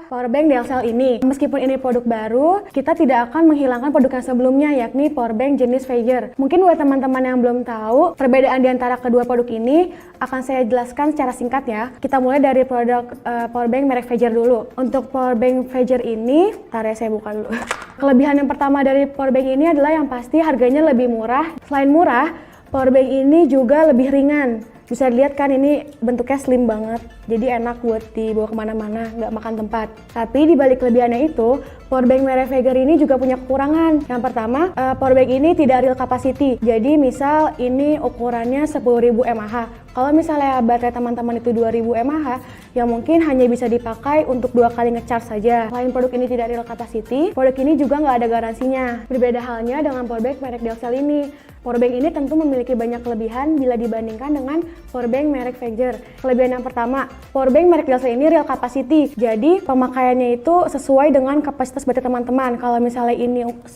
Powerbank Delcel ini. Meskipun ini produk baru, kita tidak akan menghilangkan produk yang sebelumnya, yakni powerbank jenis Fager. Mungkin buat teman-teman yang belum tahu, perbedaan di antara kedua produk ini akan saya jelaskan secara singkat ya. Kita mulai dari produk powerbank merek Fager dulu. Untuk powerbank Fager ini, saya buka dulu. Kelebihan yang pertama dari powerbank ini adalah yang pasti harganya lebih murah. Selain murah, powerbank ini juga lebih ringan. Bisa dilihat kan ini bentuknya slim banget, jadi enak buat dibawa kemana-mana, nggak makan tempat. Tapi di balik kelebihannya itu, powerbank merek Fager ini juga punya kekurangan. Yang pertama, powerbank ini tidak real capacity. Jadi misal ini ukurannya 10.000 mAh. Kalau misalnya baterai teman-teman itu 2.000 mAh, ya mungkin hanya bisa dipakai untuk 2 kali ngecharge saja. Selain produk ini tidak real capacity, produk ini juga nggak ada garansinya. Berbeda halnya dengan powerbank merek Delcel ini. Powerbank ini tentu memiliki banyak kelebihan bila dibandingkan dengan powerbank merek Fager. Kelebihan yang pertama, powerbank merek Delcel ini real capacity. Jadi pemakaiannya itu sesuai dengan kapasitas baterai teman-teman. Kalau misalnya ini 10.000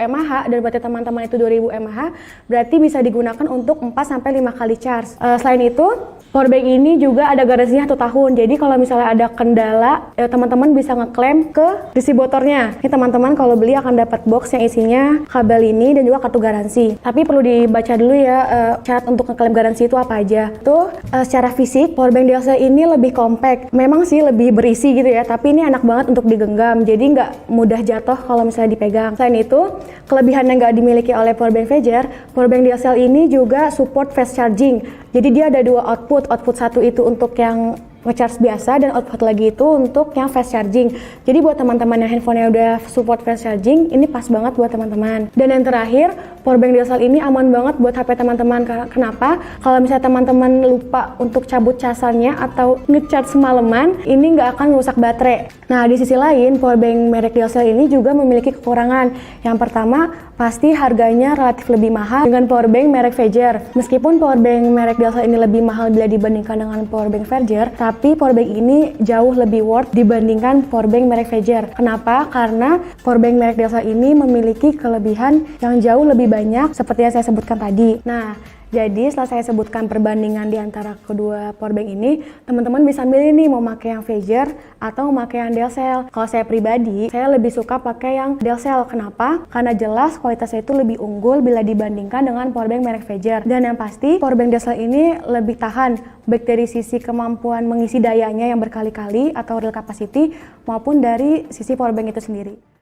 mAh dan baterai teman-teman itu 2.000 mAh, berarti bisa digunakan untuk 4-5 kali charge. Selain itu, powerbank ini juga ada garansinya 1 tahun. Jadi kalau misalnya ada kendala, teman-teman bisa ngeklaim ke distributornya. Ini teman-teman kalau beli akan dapat box yang isinya kabel ini dan juga kartu garansi. Tapi perlu dibaca dulu ya syarat untuk ngeklaim garansi itu apa aja. Tuh secara fisik powerbank Delcel ini lebih compact. Memang sih lebih berisi gitu ya, tapi ini enak banget untuk digenggam. Jadi nggak mudah jatuh kalau misalnya dipegang. Selain itu, kelebihan yang nggak dimiliki oleh powerbank Fager, powerbank Delcel ini juga support fast charging. Jadi dia ada 2 output. Output satu itu untuk yang nge-charge biasa dan output lagi itu untuk yang fast charging. Jadi buat teman-teman yang handphonenya udah support fast charging, ini pas banget buat teman-teman. Dan yang terakhir, powerbank Delcel ini aman banget buat HP teman-teman. Kenapa? Kalau misalnya teman-teman lupa untuk cabut casannya atau nge-charge semalaman, ini nggak akan merusak baterai. Nah, di sisi lain, powerbank merek Delcel ini juga memiliki kekurangan. Yang pertama, pasti harganya relatif lebih mahal dengan powerbank merek Fager. Meskipun powerbank merek Delcel ini lebih mahal bila dibandingkan dengan powerbank Fager, tapi powerbank ini jauh lebih worth dibandingkan powerbank merek Fager. Kenapa? Karena powerbank merek Delcel ini memiliki kelebihan yang jauh lebih banyak seperti yang saya sebutkan tadi. Nah, jadi setelah saya sebutkan perbandingan di antara kedua powerbank ini, teman-teman bisa milih nih mau pakai yang Fager atau mau pakai yang Delcel. Kalau saya pribadi, saya lebih suka pakai yang Delcel. Kenapa? Karena jelas kualitasnya itu lebih unggul bila dibandingkan dengan powerbank merek Fager. Dan yang pasti, powerbank Delcel ini lebih tahan, baik dari sisi kemampuan mengisi dayanya yang berkali-kali atau real capacity, maupun dari sisi powerbank itu sendiri.